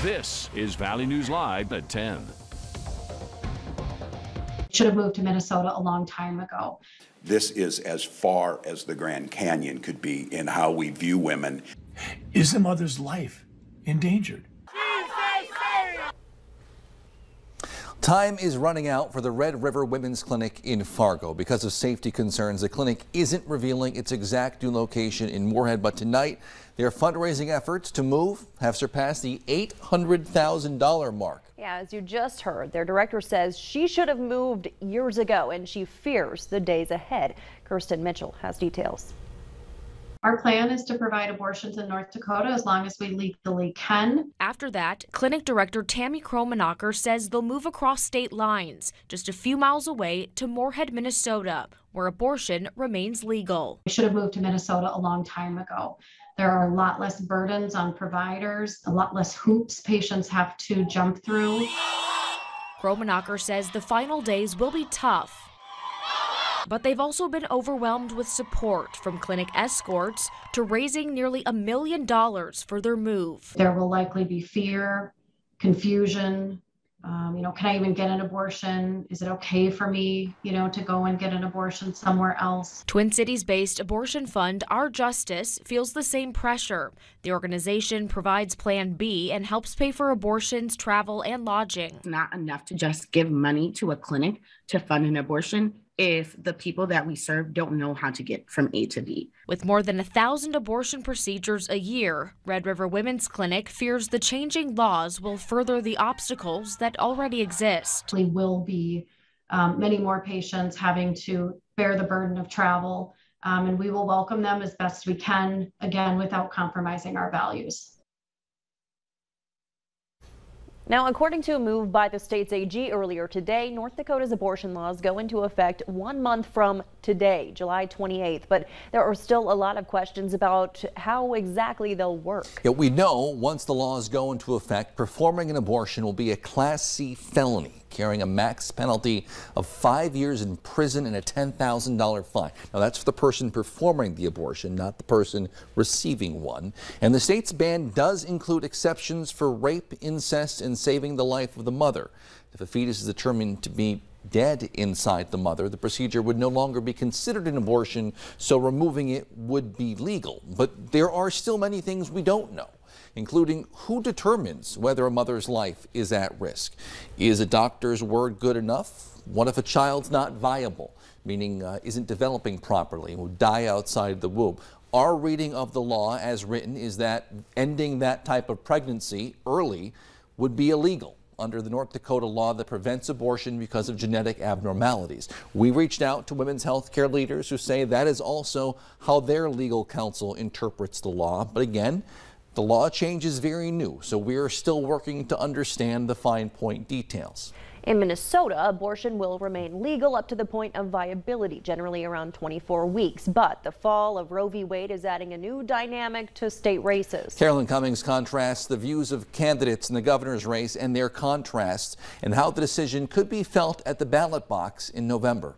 This is Valley News Live at 10. Should have moved to Minnesota a long time ago. This is as far as the Grand Canyon could be in how we view women. Is the mother's life endangered? Time is running out for the Red River Women's Clinic in Fargo. Because of safety concerns, the clinic isn't revealing its exact new location in Moorhead, but tonight their fundraising efforts to move have surpassed the $800,000 mark. Yeah, as you just heard, their director says she should have moved years ago, and she fears the days ahead. Kirsten Mitchell has details. Our plan is to provide abortions in North Dakota as long as we legally can. After that, clinic director Tammy Kromenacher says they'll move across state lines, just a few miles away to Moorhead, Minnesota, where abortion remains legal. We should have moved to Minnesota a long time ago. There are a lot less burdens on providers, a lot less hoops patients have to jump through. Kromenacher says the final days will be tough, but they've also been overwhelmed with support from clinic escorts to raising nearly $1 million for their move. There will likely be fear, confusion. Can I even get an abortion? Is it okay for me, to go and get an abortion somewhere else? Twin Cities-based abortion fund Our Justice feels the same pressure. The organization provides Plan B and helps pay for abortions, travel, and lodging. It's not enough to just give money to a clinic to fund an abortion if the people that we serve don't know how to get from A to B. With more than 1,000 abortion procedures a year, Red River Women's Clinic fears the changing laws will further the obstacles that already exist. We will be many more patients having to bear the burden of travel, and we will welcome them as best we can, again, without compromising our values. Now, according to a move by the state's AG earlier today, North Dakota's abortion laws go into effect 1 month from today, July 28th. But there are still a lot of questions about how exactly they'll work. Yeah, we know once the laws go into effect, performing an abortion will be a Class C felony, carrying a max penalty of 5 years in prison and a $10,000 fine. Now, that's for the person performing the abortion, not the person receiving one. And the state's ban does include exceptions for rape, incest, and saving the life of the mother. If a fetus is determined to be dead inside the mother, the procedure would no longer be considered an abortion, so removing it would be legal. But there are still many things we don't know, including who determines whether a mother's life is at risk. Is a doctor's word good enough? What if a child's not viable, meaning isn't developing properly, will die outside the womb? Our reading of the law as written is that ending that type of pregnancy early would be illegal under the North Dakota law that prevents abortion because of genetic abnormalities. We reached out to women's health care leaders who say that is also how their legal counsel interprets the law. But again, the law change is very new, so we are still working to understand the fine point details. In Minnesota, abortion will remain legal up to the point of viability, generally around 24 weeks. But the fall of Roe v. Wade is adding a new dynamic to state races. Carolyn Cummings contrasts the views of candidates in the governor's race and their contrasts and how the decision could be felt at the ballot box in November.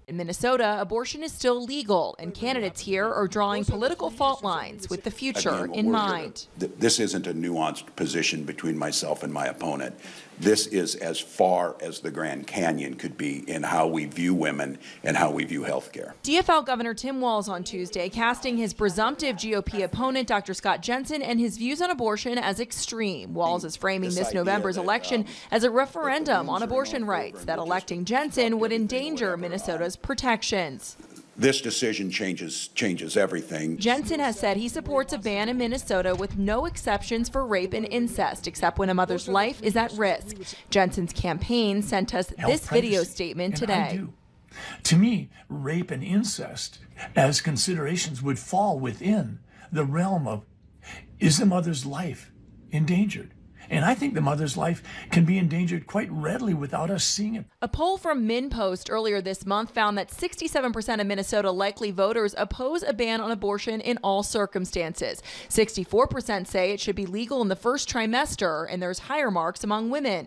In Minnesota, abortion is still legal, and candidates here are drawing political fault lines with the future in mind. This isn't a nuanced position between myself and my opponent. This is as far as the Grand Canyon could be in how we view women and how we view health care. DFL Governor Tim Walz on Tuesday casting his presumptive GOP opponent, Dr. Scott Jensen, and his views on abortion as extreme. Walz is framing this November's election as a referendum on abortion rights, that electing Jensen would endanger Minnesota's protections. This decision changes everything. Jensen has said he supports a ban in Minnesota with no exceptions for rape and incest, except when a mother's life is at risk. Jensen's campaign sent us this video statement today. To me, rape and incest as considerations would fall within the realm of, is the mother's life endangered? And I think the mother's life can be endangered quite readily without us seeing it. A poll from MinnPost earlier this month found that 67% of Minnesota likely voters oppose a ban on abortion in all circumstances. 64% say it should be legal in the first trimester, and there's higher marks among women.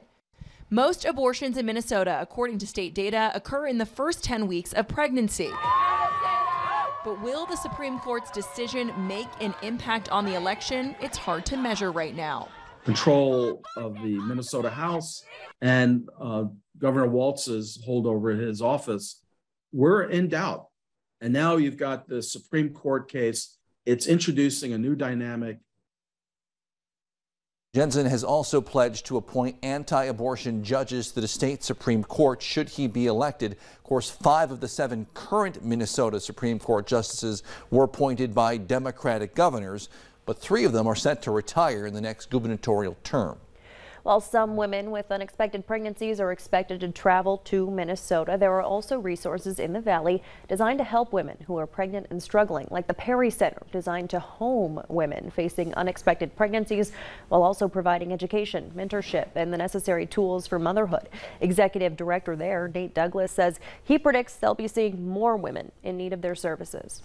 Most abortions in Minnesota, according to state data, occur in the first 10 weeks of pregnancy. But will the Supreme Court's decision make an impact on the election? It's hard to measure right now. control of the Minnesota House and Governor Walz's hold over his office were in doubt. And now you've got the Supreme Court case. It's introducing a new dynamic. Jensen has also pledged to appoint anti-abortion judges to the state Supreme Court should he be elected. Of course, 5 of the 7 current Minnesota Supreme Court justices were appointed by Democratic governors, but 3 of them are set to retire in the next gubernatorial term. While some women with unexpected pregnancies are expected to travel to Minnesota, there are also resources in the valley designed to help women who are pregnant and struggling, like the Perry Center, designed to home women facing unexpected pregnancies while also providing education, mentorship, and the necessary tools for motherhood. Executive Director there, Nate Douglas, says he predicts they'll be seeing more women in need of their services.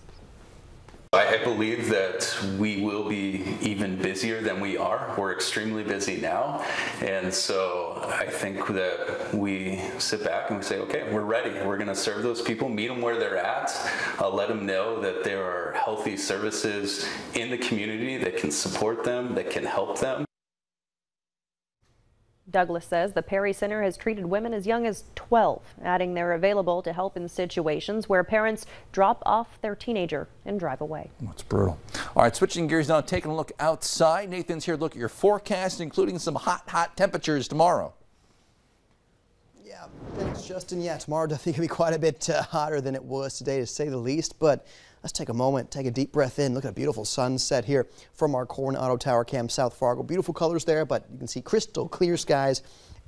I believe that we will be even busier than we are. We're extremely busy now. And so I think that we sit back and we say, okay, we're ready. We're going to serve those people, meet them where they're at, let them know that there are healthy services in the community that can support them, that can help them. Douglas says the Perry Center has treated women as young as 12, adding they're available to help in situations where parents drop off their teenager and drive away. That's brutal. All right, switching gears now, taking a look outside. Nathan's here to look at your forecast, including some hot temperatures tomorrow. Yeah, thanks, Justin. Yeah, tomorrow I think it'll be quite a bit hotter than it was today, to say the least. But let's take a moment, take a deep breath in. Look at a beautiful sunset here from our Corn Auto Tower Cam, South Fargo. Beautiful colors there, but you can see crystal clear skies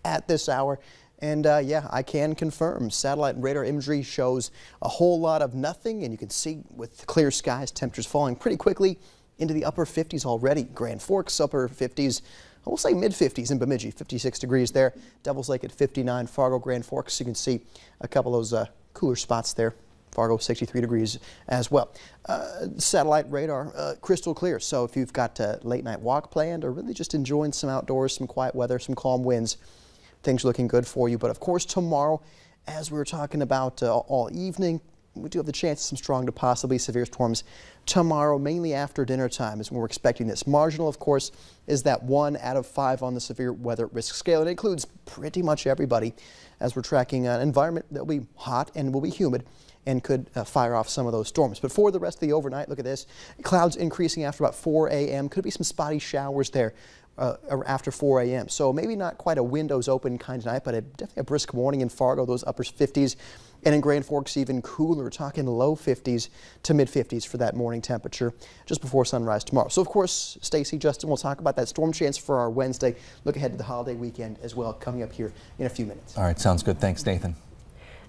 at this hour. And yeah, I can confirm satellite and radar imagery shows a whole lot of nothing. And you can see with clear skies, temperatures falling pretty quickly into the upper 50s already. Grand Forks, upper 50s. I will say mid-50s in Bemidji, 56 degrees there. Devil's Lake at 59, Fargo, Grand Forks. You can see a couple of those cooler spots there. Fargo, 63 degrees as well. Satellite radar, crystal clear. So if you've got a late night walk planned or really just enjoying some outdoors, some quiet weather, some calm winds, things are looking good for you. But of course, tomorrow, as we were talking about all evening, we do have the chance of some strong to possibly severe storms tomorrow, mainly after dinner time is when we're expecting this. Marginal, of course, is that 1 out of 5 on the severe weather risk scale. It includes pretty much everybody as we're tracking an environment that will be hot and will be humid and could fire off some of those storms. But for the rest of the overnight, look at this. Clouds increasing after about 4 a.m. Could be some spotty showers there after 4 a.m. So maybe not quite a windows open kind of night, but definitely a brisk morning in Fargo, those upper 50s. And in Grand Forks, even cooler, talking low 50s to mid 50s for that morning temperature just before sunrise tomorrow. So, of course, Stacy, Justin, we'll talk about that storm chance for our Wednesday. Look ahead to the holiday weekend as well, coming up here in a few minutes. All right, sounds good. Thanks, Nathan.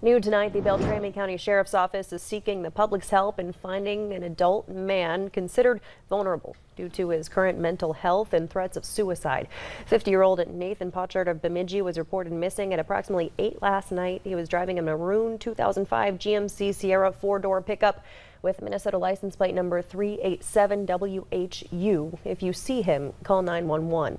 New tonight, the Beltrami County Sheriff's Office is seeking the public's help in finding an adult man considered vulnerable due to his current mental health and threats of suicide. 50-year-old Nathan Pochard of Bemidji was reported missing at approximately 8 last night. He was driving a maroon 2005 GMC Sierra 4-door pickup with Minnesota license plate number 387WHU. If you see him, call 911.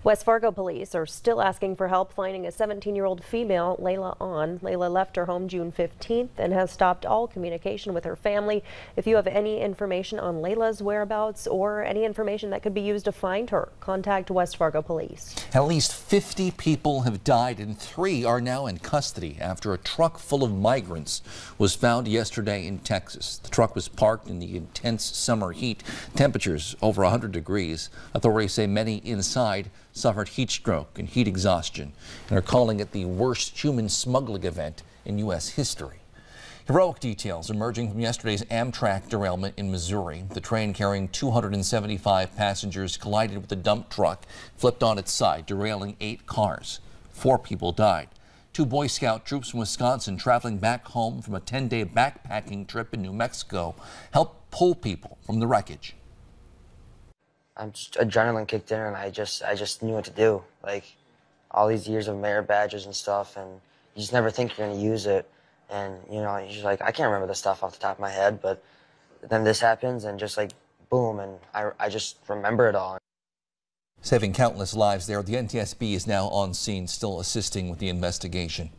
West Fargo police are still asking for help finding a 17-year-old female, Layla On. Layla left her home June 15th and has stopped all communication with her family. If you have any information on Layla's whereabouts or any information that could be used to find her, contact West Fargo police. At least 50 people have died and 3 are now in custody after a truck full of migrants was found yesterday in Texas. The truck was parked in the intense summer heat, temperatures over 100 degrees. Authorities say many inside suffered heat stroke and heat exhaustion and are calling it the worst human smuggling event in U.S. history. Heroic details emerging from yesterday's Amtrak derailment in Missouri. The train carrying 275 passengers collided with a dump truck, flipped on its side, derailing 8 cars. 4 people died. 2 Boy Scout troops from Wisconsin traveling back home from a 10-day backpacking trip in New Mexico helped pull people from the wreckage. I'm just adrenaline kicked in, and I just knew what to do. Like, all these years of merit badges and stuff, and you just never think you're gonna use it. And you know, you're just like, I can't remember the stuff off the top of my head, but then this happens, and just like boom, and I just remember it all. Saving countless lives there, the NTSB is now on scene, still assisting with the investigation.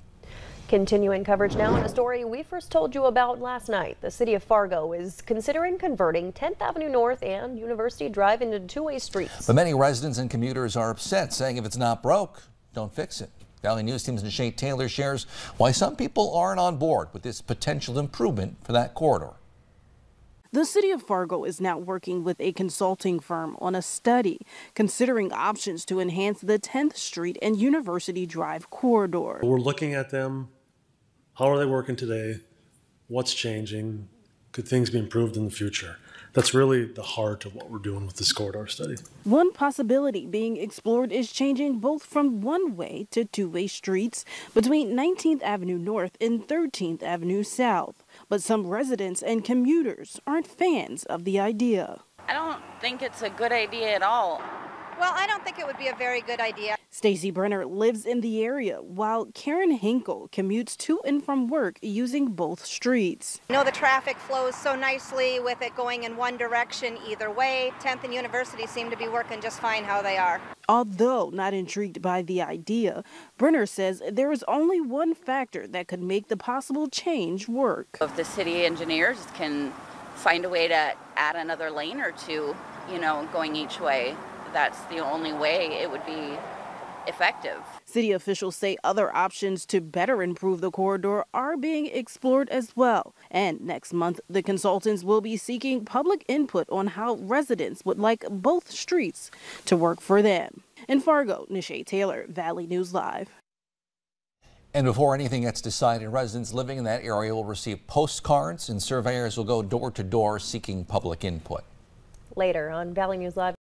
Continuing coverage now on a story we first told you about last night. The city of Fargo is considering converting 10th Avenue North and University Drive into two-way streets. But many residents and commuters are upset, saying if it's not broke, don't fix it. Valley News Team's Nishay Taylor shares why some people aren't on board with this potential improvement for that corridor. The city of Fargo is now working with a consulting firm on a study considering options to enhance the 10th Street and University Drive corridor. We're looking at them. How are they working today? What's changing? Could things be improved in the future? That's really the heart of what we're doing with this corridor study. One possibility being explored is changing both from one-way to two-way streets between 19th Avenue North and 13th Avenue South. But some residents and commuters aren't fans of the idea. I don't think it's a good idea at all. Well, I don't think it would be a very good idea. Stacy Brenner lives in the area, while Karen Hinkle commutes to and from work using both streets. You know, the traffic flows so nicely with it going in one direction either way. 10th and University seem to be working just fine how they are. Although not intrigued by the idea, Brenner says there is only one factor that could make the possible change work. If the city engineers can find a way to add another lane or two, you know, going each way, that's the only way it would be effective. City officials say other options to better improve the corridor are being explored as well. And next month, the consultants will be seeking public input on how residents would like both streets to work for them. In Fargo, Nishay Taylor, Valley News Live. And before anything gets decided, residents living in that area will receive postcards and surveyors will go door to door seeking public input. Later on Valley News Live.